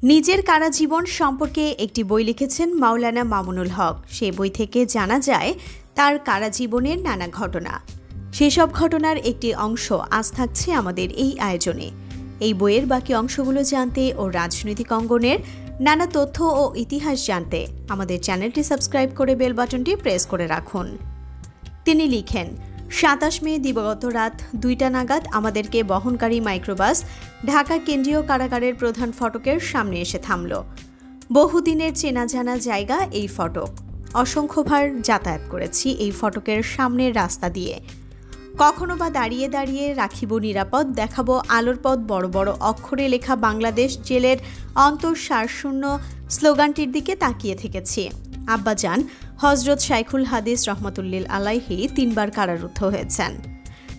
নিজের কারা জীবন সম্পর্কে একটি বই লিখেছেন মাওলানা মামুনুল হক। সেই বই থেকে জানা যায় তার কারা জীবনের নানা ঘটনা। সেসব ঘটনার একটি অংশ আজ থাকছে আমাদের এই আয়োজনে। এই বইয়ের বাকি অংশগুলো জানতে ও রাজনৈতিক অঙ্গনের নানা তথ্য ও ইতিহাস জানতে আমাদের চ্যানেলটি সাবস্ক্রাইব করে বেল বাটনটি প্রেস করে রাখুন। তিনি লিখেন, ২৭ মে দিবাগত রাত ২টা নাগাদ আমাদেরকে বহনকারী মাইক্রোবাস ঢাকা কেন্দ্রীয় কারাগারের প্রধান ফটকের সামনে এসে থামল। বহুদিনের চেনা জানা জায়গা এই ফটক। অসংখ্যবার যাতায়াত করেছি এই ফটকের সামনের রাস্তা দিয়ে। কখনো বা দাঁড়িয়ে দাঁড়িয়ে রাখিব নিরাপদ, দেখাবো আলোর পথ বড় বড় অক্ষরে লেখা বাংলাদেশ জেলের অন্তঃসারশূন্য স্লোগানটির দিকে তাকিয়ে থেকেছি। আব্বাজান হজরত শাইখুল হাদিস রহমতুল্লিল আলাইহি ৩ বার কারারুদ্ধ হয়েছেন।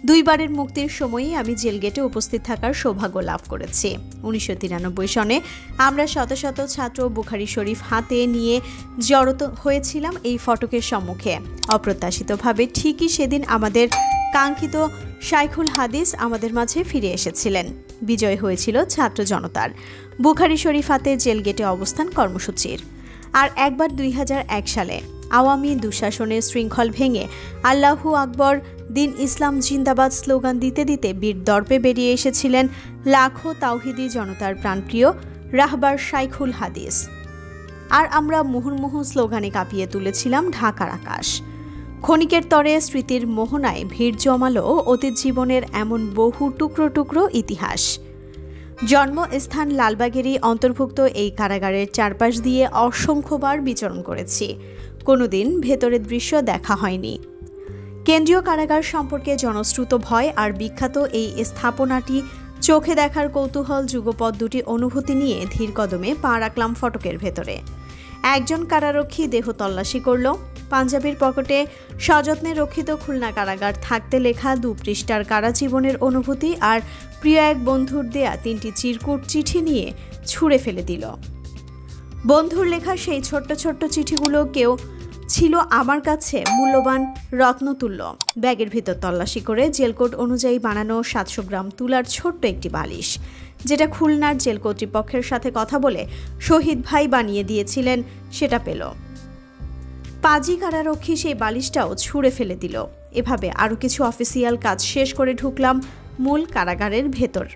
২ বারের মুক্তির সময়ই আমি জেলগেটে উপস্থিত থাকার সৌভাগ্য লাভ করেছি। ১৯৯৩ সনে আমরা শত শত ছাত্র বুখারী শরীফ হাতে নিয়ে জড়ো হয়েছিলাম এই ফটকের সম্মুখে। অপ্রত্যাশিতভাবে ঠিকই সেদিন আমাদের কাঙ্ক্ষিত শাইখুল হাদিস আমাদের মাঝে ফিরে এসেছিলেন। বিজয় হয়েছিল ছাত্র জনতার। বুখারী শরীফ হাতে জেলগেটে অবস্থান কর্মসূচির। আর একবার ২০০১ সালে আওয়ামী দুঃশাসনের শৃঙ্খল ভেঙে আল্লাহু আকবর, দিন ইসলাম জিন্দাবাদ স্লোগান দিতে দিতে বীর দর্পে বেরিয়ে এসেছিলেন লাখো তাওহিদি জনতার প্রাণপ্রিয় রাহবার শাইখুল হাদিস। আর আমরা মুহুর্মুহু স্লোগানে কাঁপিয়ে তুলেছিলাম ঢাকার আকাশ। ক্ষণিকের তরে স্মৃতির মোহনায় ভিড় জমালো অতীত জীবনের এমন বহু টুকরো টুকরো ইতিহাস। জন্মস্থান লালবাগেরই অন্তর্ভুক্ত এই কারাগারের চারপাশ দিয়ে অসংখ্যবার বিচরণ করেছি। কোনোদিন ভেতরের দৃশ্য দেখা হয়নি। কেন্দ্রীয় কারাগার সম্পর্কে জনশ্রুত ভয় আর বিখ্যাত এই স্থাপনাটি চোখে দেখার কৌতূহল যুগপৎ দুটি অনুভূতি নিয়ে ধীর কদমে পা রাখলাম ফটকের ভেতরে। একজন কারারক্ষী দেহ তল্লাশি করল। পাঞ্জাবির পকেটে সযত্নে রক্ষিত খুলনা কারাগার থাকতে লেখা ২ পৃষ্ঠার কারা জীবনের অনুভূতি আর প্রিয় এক বন্ধুর দেয়া ৩টি চিরকুট চিঠি নিয়ে ছুঁড়ে ফেলে দিল। বন্ধুর লেখা সেই ছোট্ট ছোট্ট চিঠিগুলো কেউ ছিল আমার কাছে মূল্যবান রত্নতুল্য। ব্যাগের ভিতর তল্লাশি করে জেলকোড অনুযায়ী বানানো ৭০০ গ্রাম তুলার ছোট্ট একটি বালিশ, যেটা খুলনার জেল কর্তৃপক্ষের সাথে কথা বলে শহীদ ভাই বানিয়ে দিয়েছিলেন, সেটা পেল। পাজি কারারক্ষী সেই বালিশটাও ছুঁড়ে ফেলে দিল। এভাবে আরও কিছু অফিসিয়াল কাজ শেষ করে ঢুকলাম মূল কারাগারের ভেতর।